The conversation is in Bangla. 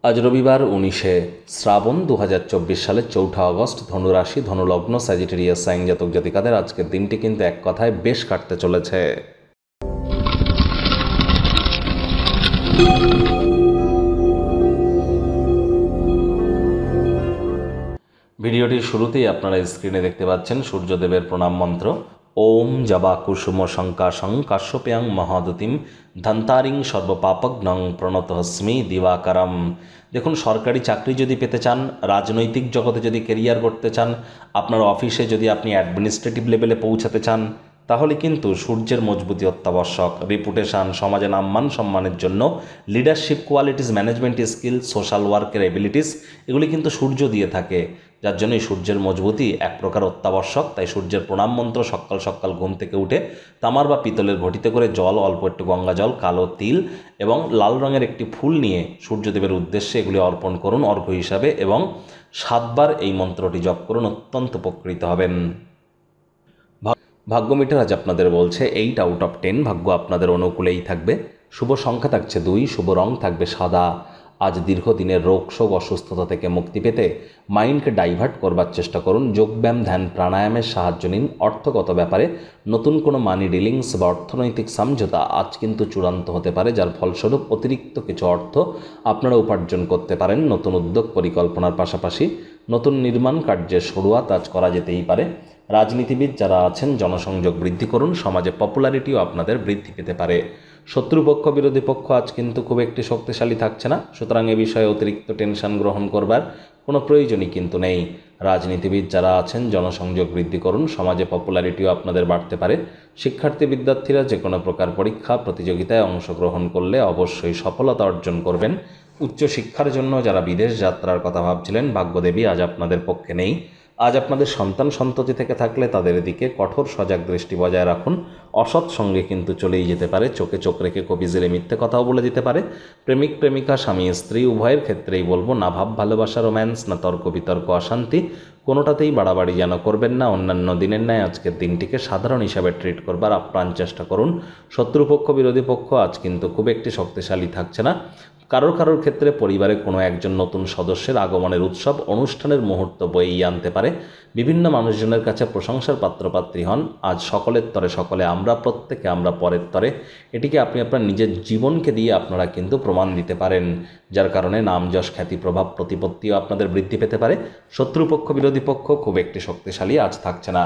আজ রবিবার 19শে শ্রাবণ 2024 সালের 4 আগস্ট। ধনুরাশি, ধনুলগ্ন, স্যাজিটেরিয়াস সাইন জাতক জাতিকাদের আজকের দিনটি কিন্তু এক কথায় বেশ কাটতে চলেছে। ভিডিওটির শুরুতেই আপনারা স্ক্রিনে দেখতে পাচ্ছেন সূর্যদেবের প্রণাম মন্ত্র। ওম জবা কুসুম শঙ্কাশং কাশ্যপ্যাং মহাদতিম ধন্তারিং সর্বপাপগ্নং প্রণতহস্মি দিবাকারম। দেখুন, সরকারি চাকরি যদি পেতে চান, রাজনৈতিক জগতে যদি কেরিয়ার করতে চান, আপনার অফিসে যদি আপনি অ্যাডমিনিস্ট্রেটিভ লেভেলে পৌঁছাতে চান, তাহলে কিন্তু সূর্যের মজবুতি অত্যাবশ্যক। রেপুটেশন, সমাজে নাম্মান সম্মানের জন্য leadership qualities, management skill, social ওয়ার্কের এবিলিটিস, এগুলি কিন্তু সূর্য দিয়ে থাকে, যার জন্যই সূর্যের মজবুতি এক প্রকার অত্যাবশ্যক। তাই সূর্যের প্রণাম মন্ত্র সকাল সকাল ঘুম থেকে উঠে তামার বা পিতলের ঘটিতে করে জল, অল্প একটু গঙ্গা জল, কালো তিল এবং লাল রঙের একটি ফুল নিয়ে সূর্যদেবের উদ্দেশ্যে এগুলি অর্পণ করুন অর্ঘ্য হিসাবে, এবং 7 বার এই মন্ত্রটি জপ করুন, অত্যন্ত উপকৃত হবেন। ভাগ্য মিটার আজ আপনাদের বলছে 8 আউট অফ 10, ভাগ্য আপনাদের অনুকূলেই থাকবে। শুভ সংখ্যা থাকছে 2, শুভ রং থাকবে সাদা। আজ দীর্ঘদিনের রোগ শোক অসুস্থতা থেকে মুক্তি পেতে মাইন্ডকে ডাইভার্ট করবার চেষ্টা করুন। যোগব্যায়াম, ধ্যান, প্রাণায়ামের সাহায্য নিন। অর্থগত ব্যাপারে নতুন কোনো মানি ডিলিংস বা অর্থনৈতিক সমঝোতা আজ কিন্তু চূড়ান্ত হতে পারে, যার ফলস্বরূপ অতিরিক্ত কিছু অর্থ আপনারা উপার্জন করতে পারেন। নতুন উদ্যোগ পরিকল্পনার পাশাপাশি নতুন নির্মাণ কার্যের শুরুয়াত আজ করা যেতেই পারে। রাজনীতিবিদ যারা আছেন, জনসংযোগ বৃদ্ধি করুন, সমাজে পপুলারিটিও আপনাদের বৃদ্ধি পেতে পারে। শত্রুপক্ষ, বিরোধী পক্ষ আজ কিন্তু খুব একটি শক্তিশালী থাকছে না, সুতরাং এ বিষয়ে অতিরিক্ত টেনশন গ্রহণ করবার কোনো প্রয়োজনই কিন্তু নেই। রাজনীতিবিদ যারা আছেন, জনসংযোগ বৃদ্ধি করুন, সমাজে পপুলারিটিও আপনাদের বাড়তে পারে। শিক্ষার্থী বিদ্যার্থীরা যে কোনো প্রকার পরীক্ষা প্রতিযোগিতায় অংশগ্রহণ করলে অবশ্যই সফলতা অর্জন করবেন। উচ্চশিক্ষার জন্য যারা বিদেশ যাত্রার কথা ভাবছিলেন, ভাগ্যদেবী আজ আপনাদের পক্ষে নেই। আজ আপনাদের সন্তান সন্ততি থেকে থাকলে তাদের দিকে কঠোর সজাগ দৃষ্টি বজায় রাখুন। অসৎ সঙ্গে কিন্তু চলেই যেতে পারে, চোখে চোখ রেখে কবিজেলে মিথ্যে কথাও বলে দিতে পারে। প্রেমিক প্রেমিকা, স্বামী স্ত্রী উভয়ের ক্ষেত্রেই বলবো, না ভাব ভালোবাসা রোম্যান্স, না তর্ক বিতর্ক অশান্তি, কোনোটাতেই বাড়াবাড়ি যেন করবেন না। অন্যান্য দিনের ন্যায় আজকের দিনটিকে সাধারণ হিসাবে ট্রিট করবার আপ্রাণ চেষ্টা করুন। শত্রুপক্ষ, বিরোধী পক্ষ আজ কিন্তু খুব একটি শক্তিশালী থাকছে না। কারোর ক্ষেত্রে পরিবারে কোনো একজন নতুন সদস্যের আগমনের উৎসব অনুষ্ঠানের মুহূর্ত বইয়ে আনতে পারে। বিভিন্ন মানুষজনের কাছে প্রশংসার পাত্রপাত্রী হন। আজ সকলের তরে সকলে আমরা, প্রত্যেকে আমরা পরের তরে, এটিকে আপনি আপনার নিজের জীবনকে দিয়ে আপনারা কিন্তু প্রমাণ দিতে পারেন, যার কারণে নাম, যশ, খ্যাতি, প্রভাব, প্রতিপত্তিও আপনাদের বৃদ্ধি পেতে পারে। শত্রুপক্ষ, বিরোধী পক্ষ খুব একটি শক্তিশালী আজ থাকছে না।